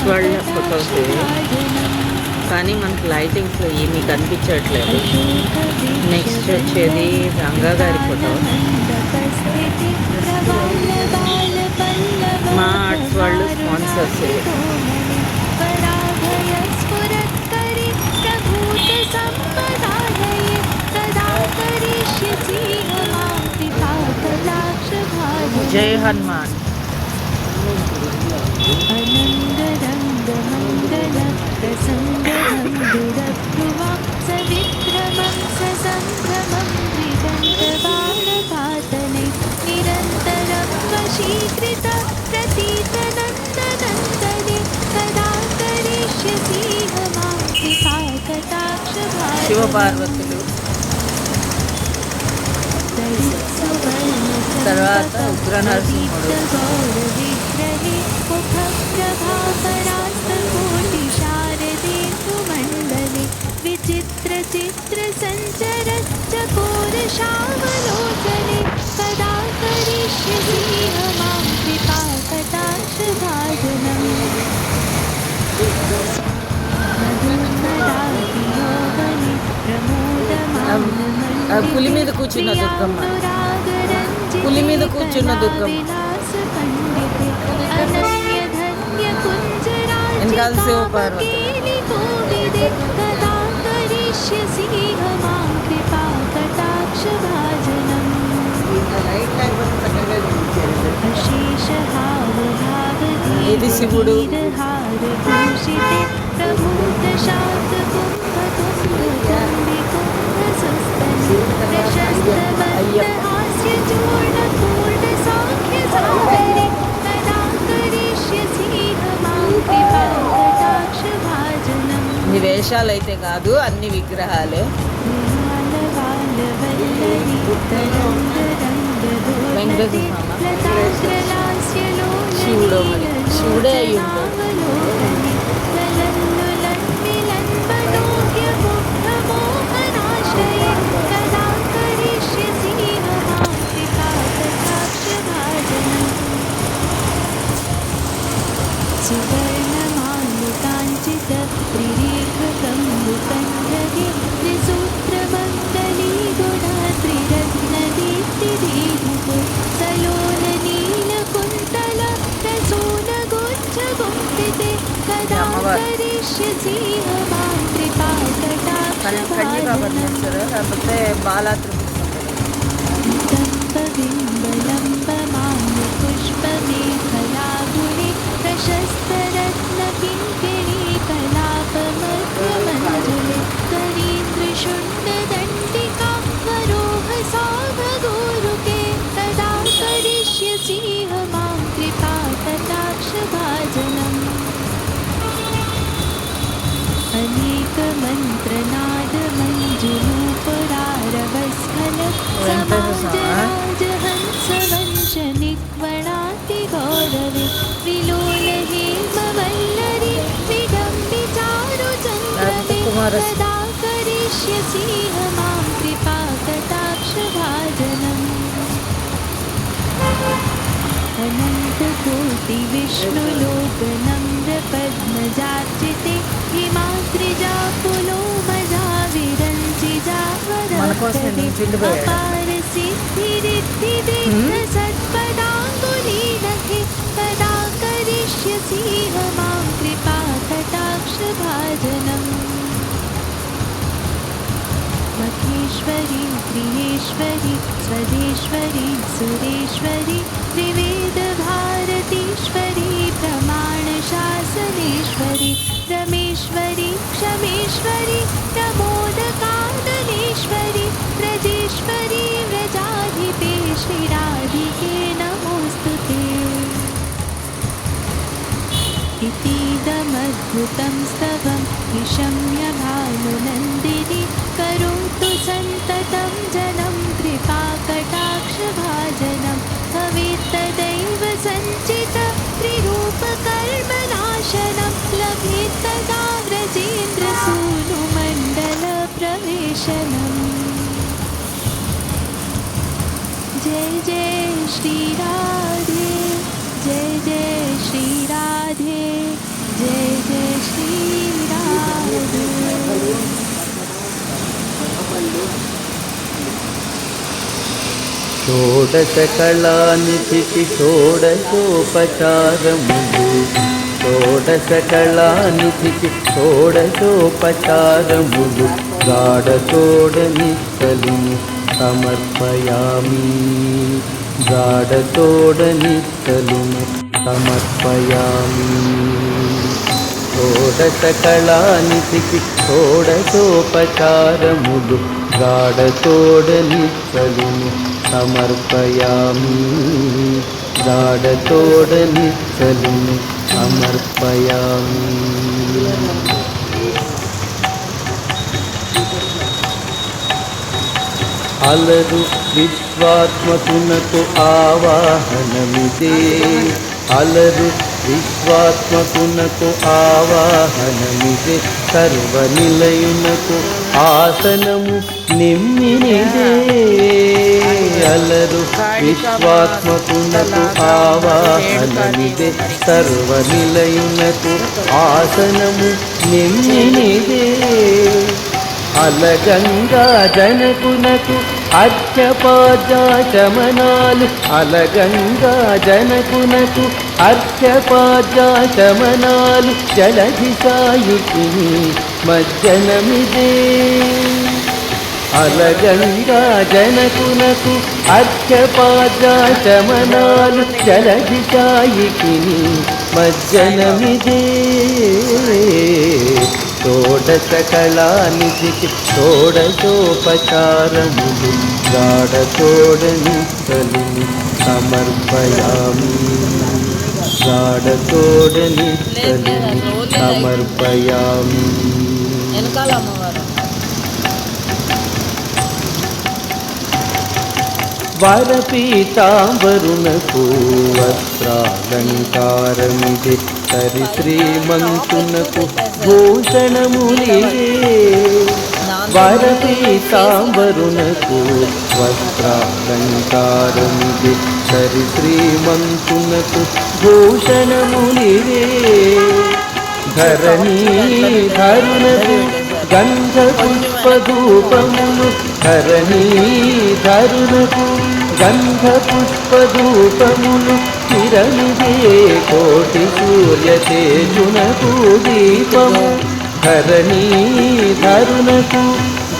వాళ్ళ ఫొటోస్ ఇవి, కానీ మనకు లైటింగ్స్ ఏమీ కనిపించట్లేదు. నెక్స్ట్ వచ్చేది రంగా గారి ఫోటో. మా ఆర్ట్స్ వాళ్ళు స్పాన్సర్స్ ఇవి. జై హనుమాన్. శివపార్వతులు, తర్వాత ఉగ్ర నరసింహుడు, విచిత్ర చిత్ర సంచర చకోర శ్యామలోచనే కదా కరిష్యసి మాం కృపా కటాక్ష భాజనం పులి మీద కూర్చున్న దుర్గమ్మ, పులి మీద కూర్చున్న దుర్గమ్మ, వెనకాల శివపార్వతులు. ఇది శివుడు. ఈ వేషాలు అయితే కాదు, అన్ని విగ్రహాలే. వెంకటేశ్వర శివుడు, మరి శివుడే అయి ఉంటాడు. కన్యకా పరమేశ్వరు, లేకపోతే బాలా अनेक मंत्रनाद मंजुरूपरारवस्खल समाजहंस वंश निक्वणाति गौरवे विलोल हेमवल्लरी विडम्बिचारु चन्द्रमे कदा करिष्यसि मां कृपा कटाक्ष भाजनम् अनन्तकोटि विष्णुलोकनम्र पद्मजार्चिते हिमाद्रिजा पुलोमजा विरञ्चिजा वरदते अपार सिद्धिरिद्धिदे सत्पदाङ्गुलीनखे कदा करिष्यसि मां कृपा कटाक्ष भाजनम् महेश्वरी प्रियेश्वरी स्वदेश्वरी सुरेश्वरी त्रिवेद भारतीश्वरी प्रमाण शासनेश्वरी रमेश्वरी क्षमेश्वरी प्रमोदकादनेश्वरी व्रजेश्वरी व्रजाधिपे श्रीराधिके नमोऽस्तुते। इतीदमद्भुतं स्तवं निशम्य भानुनन्दिनी करोतु सन्ततं जनं कृपाकटाक्षभाजनं भवेत्तदैव सञ्चित त्रिरूपकर्मनाशनं लभेत्तदा व्रजेन्द्रसूनुमण्डलप्रवेशनम्। जय जय श्रीराधे, जय जय श्रीराधे, जय जय श्री राधे। షోడశకళానిధికి షోడశోపచారములు షోడశకళానిధికి షోడశోపచారములు గాఢతోడనిత్తలును సమర్పయామి గాఢతోడనిత్తలును సమర్పయామి షోడశకళానిధికి షోడశోపచారములు గాఢతోడనిత్తలును సమర్పయామి గాఢతోడనిత్తలును సమర్పయామి అలరు విశ్వాత్మకునకు ఆవాహనమిదే అలరు విశ్వాత్మకునకు ఆవాహనమిదే సర్వనిలయునకు ఆసనము నిమ్మినిదే అలరు విశ్వాత్మకునకు ఆవాహనమిదే సర్వనిలయునకు ఆసనము నిమ్మినిదే అలగంగా జనకునకు అర్ఘ్యపాద్యాచమనాలు అలగంగా జనకునకు అర్ఘ్యపాద్యాచమనాలు జలధిసాయుకిని మజ్జనమిదే అలగంగా జనకునకు అర్ఘ్యపాద్యాచమనాలు జలధిసాయుకిని మజ్జనమిదే షోడశకళానిధికి షోడశోపచారములు గాఢతోడనిత్తలును సమర్పయామి గాఢతోడనిత్తలును సమర్పయామి వెనకాల అమ్మవారు వరపీతాంబరునకు వస్త్రాలంకారమిదే సరి శ్రీమంతునకు భూషణములిదే వరపీతాంబరునకు వస్త్రాలంకారమిదే సరి శ్రీమంతునకు భూషణములిదే ధరణీధరునకు గంధ పుష్పధూపములు ధరణీధరునకు గంధ పుష్పధూపములు చిరమిదే కోటి సూర్య తేజునకు దీపము ధరణీధరునకు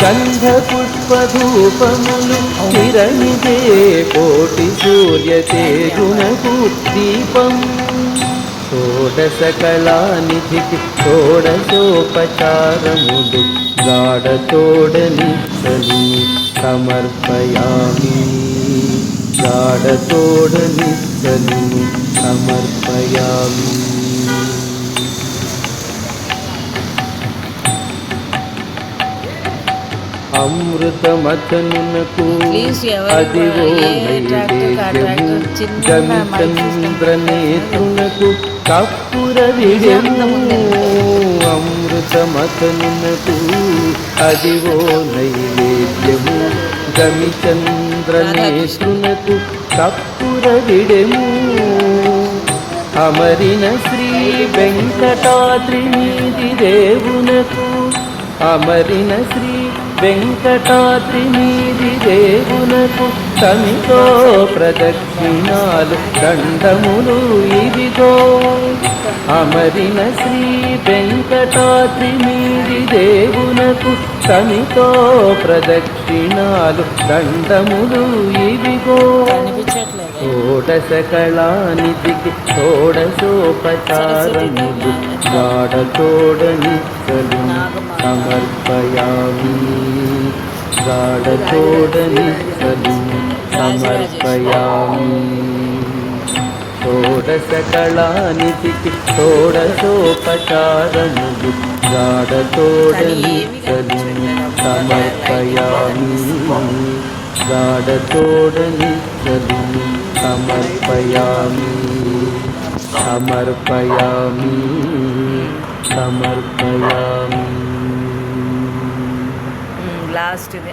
గంధ పుష్పధూపములు చిరమిదే కోటి సూర్య తేజునకు దీపము షోడశకళానిధికి షోడశోపచారములు గాఢతోడనిత్తలును సమర్పయామి గాఢతోడనిత్తలును సమర్పయామి అమృతమథనునకు అదివో నైవేద్యము గమిచంద్రనేత్రునకు కప్పుర విడము అమృతమథనునకు అదివో నైవేద్యము గమిచంద్రనేత్రునకు కప్పుర విడము అమరిన శ్రీ వెంకటాద్రి మీది దేవునకు అమరిన శ్రీ వెంకటాద్రి మీది దేవునకు తమితో ప్రదక్షిణాలు దండములు ఇదిగో అమరిన శ్రీ వెంకటాద్రి మీది దేవునకు తమితో ప్రదక్షిణాలు దండములు ఇదిగో షోడశకళానిధికి షోడశోపచారములు గాఢతోడనిత్తలును సమర్పయామి గాఢతోడనిత్తలును సమర్పయామి షోడశకళానిధికి షోడశోపచారములు గాఢతోడనిత్తలును సమర్పయామి గాఢతోడనిత్తలును సమర్పయామి సమర్పయామి సమర్పయామి. లాస్ట్ ఇదే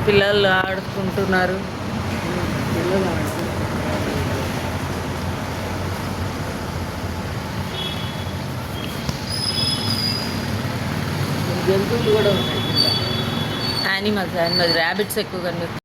పిల్లలు ఆడుకుంటున్నారు. జంతువులు కూడా ఉన్నాయి యానిమల్స్ ర్యాబిట్స్ ఎక్కువ కనిపిస్తాయి